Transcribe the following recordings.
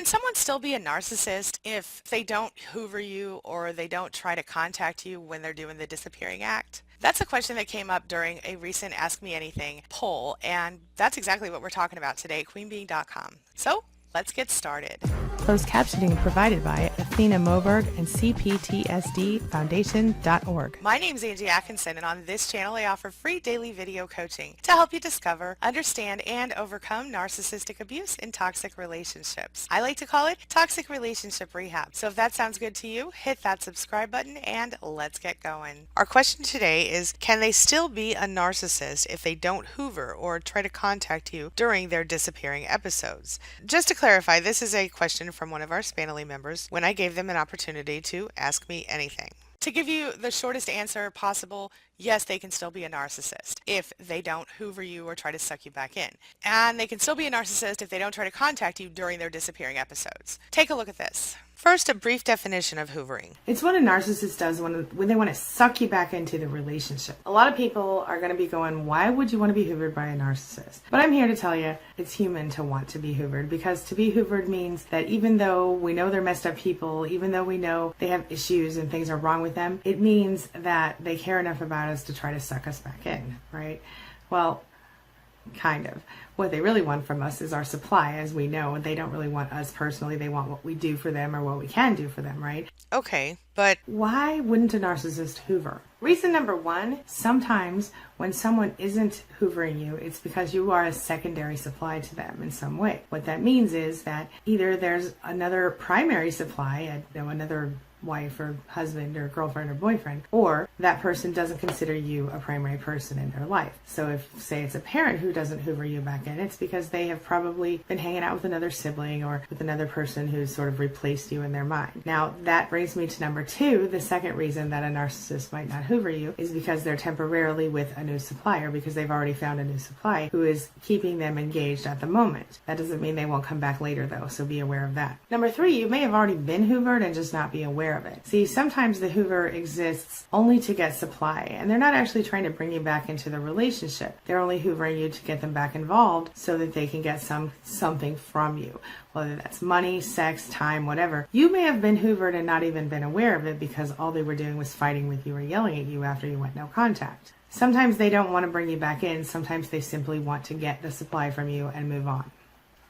Can someone still be a narcissist if they don't hoover you or they don't try to contact you when they're doing the disappearing act? That's a question that came up during a recent Ask Me Anything poll, and that's exactly what we're talking about today, queenbee.com. So let's get started. Closed captioning provided by Athena Moberg and CPTSDFoundation.org. My name is Angie Atkinson, and on this channel I offer free daily video coaching to help you discover, understand, and overcome narcissistic abuse in toxic relationships. I like to call it toxic relationship rehab. So if that sounds good to you, hit that subscribe button and let's get going. Our question today is, can they still be a narcissist if they don't hoover or try to contact you during their disappearing episodes? Just to clarify, this is a question from one of our Spanily members when I gave them an opportunity to ask me anything. To give you the shortest answer possible, yes, they can still be a narcissist if they don't hoover you or try to suck you back in. And they can still be a narcissist if they don't try to contact you during their disappearing episodes. Take a look at this. First, a brief definition of hoovering. It's what a narcissist does when they want to suck you back into the relationship. A lot of people are going to be going, why would you want to be hoovered by a narcissist? But I'm here to tell you, it's human to want to be hoovered, because to be hoovered means that even though we know they're messed up people, even though we know they have issues and things are wrong with them, it means that they care enough about us to try to suck us back in, right? Well, kind of. What they really want from us is our supply, as we know. They don't really want us personally. They want what we do for them or what we can do for them, right? Okay, but why wouldn't a narcissist hoover? Reason number one, sometimes when someone isn't hoovering you, it's because you are a secondary supply to them in some way. What that means is that either there's another primary supply, another wife or husband or girlfriend or boyfriend, or that person doesn't consider you a primary person in their life. So if, say, it's a parent who doesn't hoover you back in, it's because they have probably been hanging out with another sibling or with another person who's sort of replaced you in their mind. Now, that brings me to number two. The second reason that a narcissist might not hoover you is because they're temporarily with a new supplier, because they've already found a new supply who is keeping them engaged at the moment. That doesn't mean they won't come back later, though, so be aware of that. Number three, you may have already been hoovered and just not be aware of it. See, sometimes the hoover exists only to get supply, and they're not actually trying to bring you back into the relationship. They're only hoovering you to get them back involved so that they can get something from you, whether that's money, sex, time, whatever. You may have been hoovered and not even been aware of it because all they were doing was fighting with you or yelling at you after you went no contact. Sometimes they don't want to bring you back in. Sometimes they simply want to get the supply from you and move on.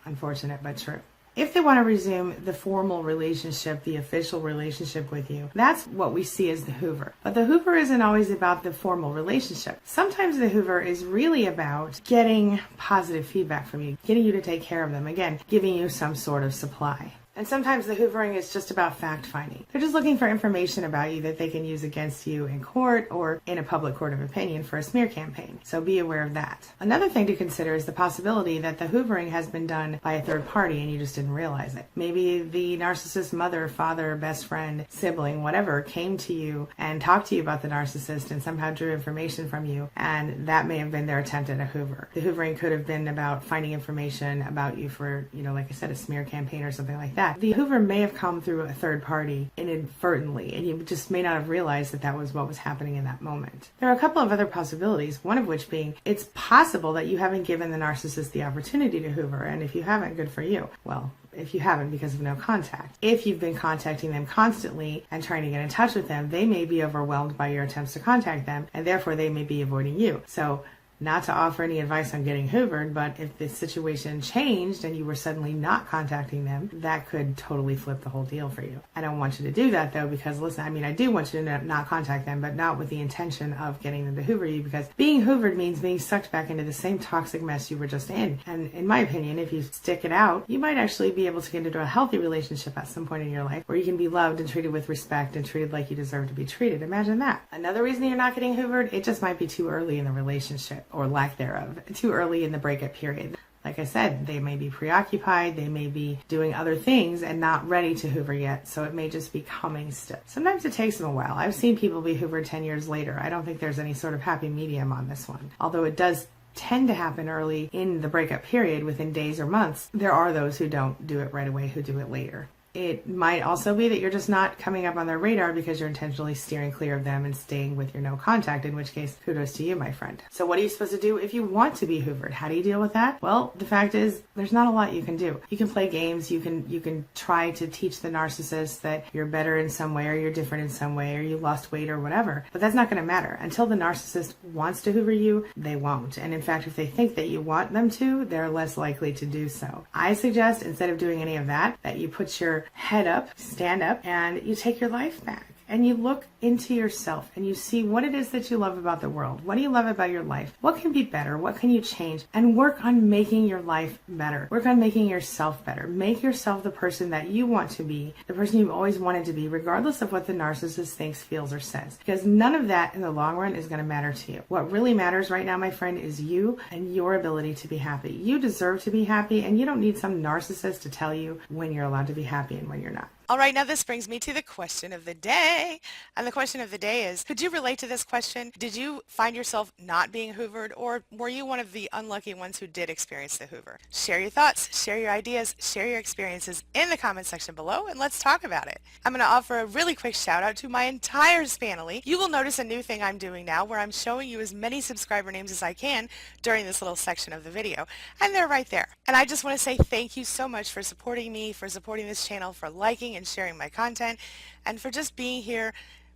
Unfortunate, but true. If they want to resume the formal relationship, the official relationship with you, that's what we see as the hoover. But the hoover isn't always about the formal relationship. Sometimes the hoover is really about getting positive feedback from you, getting you to take care of them, again, giving you some sort of supply. And sometimes the hoovering is just about fact-finding. They're just looking for information about you that they can use against you in court or in a public court of opinion for a smear campaign. So be aware of that. Another thing to consider is the possibility that the hoovering has been done by a third party and you just didn't realize it. Maybe the narcissist mother, father, best friend, sibling, whatever, came to you and talked to you about the narcissist and somehow drew information from you, and that may have been their attempt at a hoover. The hoovering could have been about finding information about you for, like I said, a smear campaign or something like that. The hoover may have come through a third party inadvertently, and you just may not have realized that that was what was happening in that moment. There are a couple of other possibilities, one of which being it's possible that you haven't given the narcissist the opportunity to hoover, and if you haven't, good for you. Well, if you haven't because of no contact. If you've been contacting them constantly and trying to get in touch with them, they may be overwhelmed by your attempts to contact them, and therefore they may be avoiding you. So, not to offer any advice on getting hoovered, but if the situation changed and you were suddenly not contacting them, that could totally flip the whole deal for you. I don't want you to do that, though, because listen, I do want you to not contact them, but not with the intention of getting them to hoover you, because being hoovered means being sucked back into the same toxic mess you were just in. And in my opinion, if you stick it out, you might actually be able to get into a healthy relationship at some point in your life where you can be loved and treated with respect and treated like you deserve to be treated. Imagine that. Another reason you're not getting hoovered, it just might be too early in the relationship, or lack thereof, too early in the breakup period. Like I said, they may be preoccupied, they may be doing other things and not ready to hoover yet, so it may just be coming still. Sometimes it takes them a while. I've seen people be hoovered 10 years later. I don't think there's any sort of happy medium on this one. Although it does tend to happen early in the breakup period, within days or months, there are those who don't do it right away, who do it later. It might also be that you're just not coming up on their radar because you're intentionally steering clear of them and staying with your no contact, in which case, kudos to you, my friend. So what are you supposed to do if you want to be hoovered? How do you deal with that? Well, the fact is, there's not a lot you can do. You can play games, you can try to teach the narcissist that you're better in some way, or you're different in some way, or you lost weight or whatever. But that's not going to matter. Until the narcissist wants to hoover you, they won't. And in fact, if they think that you want them to, they're less likely to do so. I suggest, instead of doing any of that, that you put your head up, stand up, and you take your life back. And you look into yourself and you see what it is that you love about the world. What do you love about your life? What can be better? What can you change? And work on making your life better. Work on making yourself better. Make yourself the person that you want to be, the person you've always wanted to be, regardless of what the narcissist thinks, feels, or says. Because none of that in the long run is going to matter to you. What really matters right now, my friend, is you and your ability to be happy. You deserve to be happy, and you don't need some narcissist to tell you when you're allowed to be happy and when you're not. All right, now this brings me to the question of the day. And the question of the day is, could you relate to this question? Did you find yourself not being hoovered, or were you one of the unlucky ones who did experience the hoover? Share your thoughts, share your ideas, share your experiences in the comment section below, and let's talk about it. I'm going to offer a really quick shout out to my entire Spanily. You will notice a new thing I'm doing now where I'm showing you as many subscriber names as I can during this little section of the video. And they're right there. And I just want to say thank you so much for supporting me, for supporting this channel, for liking and sharing my content, and for just being here,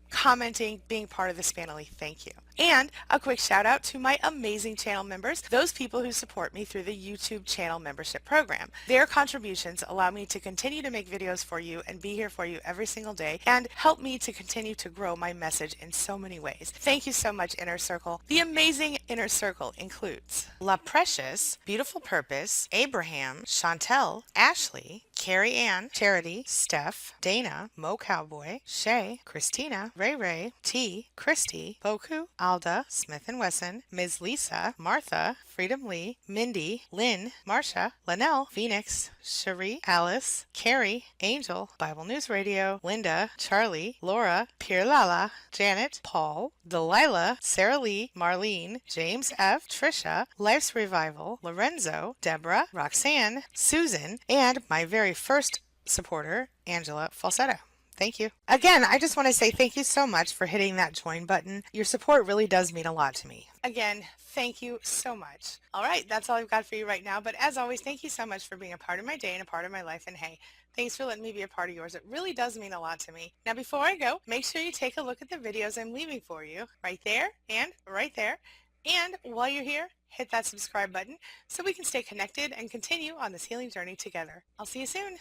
commenting, being part of this family. Thank you. And a quick shout out to my amazing channel members, those people who support me through the YouTube channel membership program. Their contributions allow me to continue to make videos for you and be here for you every single day, and help me to continue to grow my message in so many ways. Thank you so much, Inner Circle. The amazing Inner Circle includes La Precious, Beautiful Purpose, Abraham, Chantel, Ashley, Carrie Ann, Charity, Steph, Dana, Mo Cowboy, Shay, Christina, Ray Ray, T, Christy, Boku, Alda, Smith & Wesson, Ms. Lisa, Martha, Freedom Lee, Mindy, Lynn, Marcia, Linnell, Phoenix, Cherie, Alice, Carrie, Angel, Bible News Radio, Linda, Charlie, Laura, Pierre Lala, Janet, Paul, Delilah, Sarah Lee, Marlene, James F., Trisha, Life's Revival, Lorenzo, Deborah, Roxanne, Susan, and my very first supporter, Angela Falsetto. Thank you. Again, I just want to say thank you so much for hitting that join button. Your support really does mean a lot to me. Again, thank you so much. All right, that's all I've got for you right now. But as always, thank you so much for being a part of my day and a part of my life. And hey, thanks for letting me be a part of yours. It really does mean a lot to me. Now, before I go, make sure you take a look at the videos I'm leaving for you right there and right there. And while you're here, hit that subscribe button so we can stay connected and continue on this healing journey together. I'll see you soon.